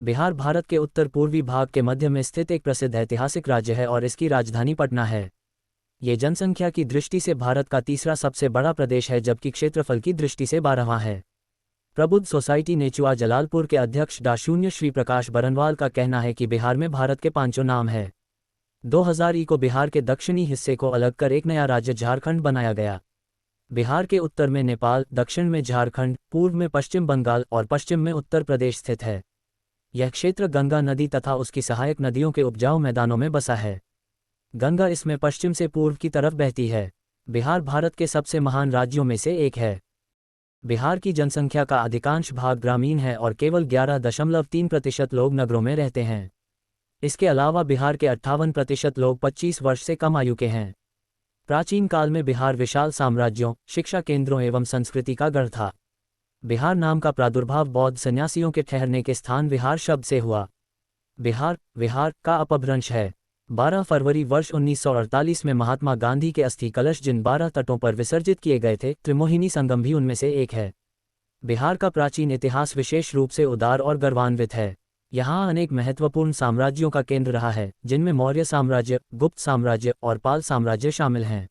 बिहार भारत के उत्तर पूर्वी भाग के मध्य में स्थित एक प्रसिद्ध ऐतिहासिक राज्य है और इसकी राजधानी पटना है। ये जनसंख्या की दृष्टि से भारत का तीसरा सबसे बड़ा प्रदेश है, जबकि क्षेत्रफल की दृष्टि से 12वां है। प्रबुद्ध सोसाइटी नेचुआ जलालपुर के अध्यक्ष डा. श्री प्रकाश बरनवाल का कहना है कि बिहार में भारत के 5 नाम है। 2000 को बिहार के दक्षिणी हिस्से को अलग कर एक नया राज्य झारखंड बनाया गया। बिहार के उत्तर में नेपाल, दक्षिण में झारखंड, पूर्व में पश्चिम बंगाल और पश्चिम में उत्तर प्रदेश स्थित है। यह क्षेत्र गंगा नदी तथा उसकी सहायक नदियों के उपजाऊ मैदानों में बसा है। गंगा इसमें पश्चिम से पूर्व की तरफ बहती है। बिहार भारत के सबसे महान राज्यों में से एक है। बिहार की जनसंख्या का अधिकांश भाग ग्रामीण है और केवल 11.3% लोग नगरों में रहते हैं। इसके अलावा बिहार के 58% लोग 25 वर्ष से कम आयु के हैं। प्राचीन काल में बिहार विशाल साम्राज्यों, शिक्षा केंद्रों एवं संस्कृति का गढ़ था। बिहार नाम का प्रादुर्भाव बौद्ध सन्यासियों के ठहरने के स्थान विहार शब्द से हुआ। बिहार, विहार का अपभ्रंश है। 12 फरवरी वर्ष 1948 में महात्मा गांधी के अस्थि कलश जिन 12 तटों पर विसर्जित किए गए थे, त्रिमोहिनी संगम भी उनमें से एक है। बिहार का प्राचीन इतिहास विशेष रूप से उदार और गौरवान्वित है। यहाँ अनेक महत्वपूर्ण साम्राज्यों का केंद्र रहा है, जिनमें मौर्य साम्राज्य, गुप्त साम्राज्य और पाल साम्राज्य शामिल हैं।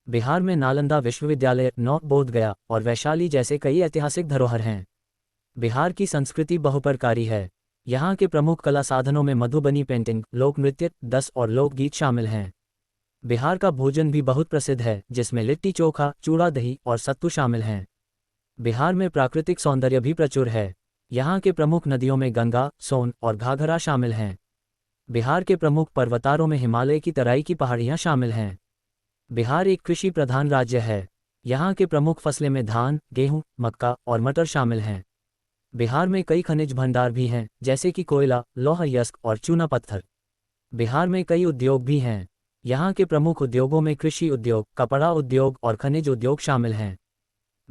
बिहार में नालंदा विश्वविद्यालय, बोधगया और वैशाली जैसे कई ऐतिहासिक धरोहर हैं। बिहार की संस्कृति बहुप्रकारी है। यहाँ के प्रमुख कला साधनों में मधुबनी पेंटिंग, लोक नृत्य, दस और लोकगीत शामिल हैं। बिहार का भोजन भी बहुत प्रसिद्ध है, जिसमें लिट्टी चोखा, चूड़ा दही और सत्तू शामिल हैं। बिहार में प्राकृतिक सौंदर्य भी प्रचुर है। यहाँ के प्रमुख नदियों में गंगा, सोन और घाघरा शामिल हैं। बिहार के प्रमुख पर्वतारों में हिमालय की तराई की पहाड़ियाँ शामिल हैं। बिहार एक कृषि प्रधान राज्य है। यहाँ के प्रमुख फसलें में धान, गेहूं, मक्का और मटर शामिल हैं। बिहार में कई खनिज भंडार भी हैं, जैसे कि कोयला, लौह अयस्क और चूना पत्थर। बिहार में कई उद्योग भी हैं। यहाँ के प्रमुख उद्योगों में कृषि उद्योग, कपड़ा उद्योग और खनिज उद्योग शामिल हैं।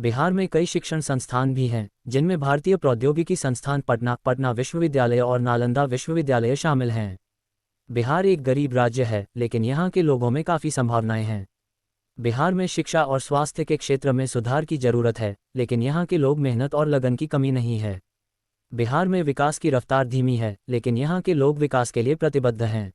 बिहार में कई शिक्षण संस्थान भी हैं, जिनमें भारतीय प्रौद्योगिकी संस्थान पटना विश्वविद्यालय और नालंदा विश्वविद्यालय शामिल हैं। बिहार एक गरीब राज्य है, लेकिन यहाँ के लोगों में काफ़ी संभावनाएं हैं। बिहार में शिक्षा और स्वास्थ्य के क्षेत्र में सुधार की जरूरत है, लेकिन यहाँ के लोग मेहनत और लगन की कमी नहीं है। बिहार में विकास की रफ्तार धीमी है, लेकिन यहाँ के लोग विकास के लिए प्रतिबद्ध हैं।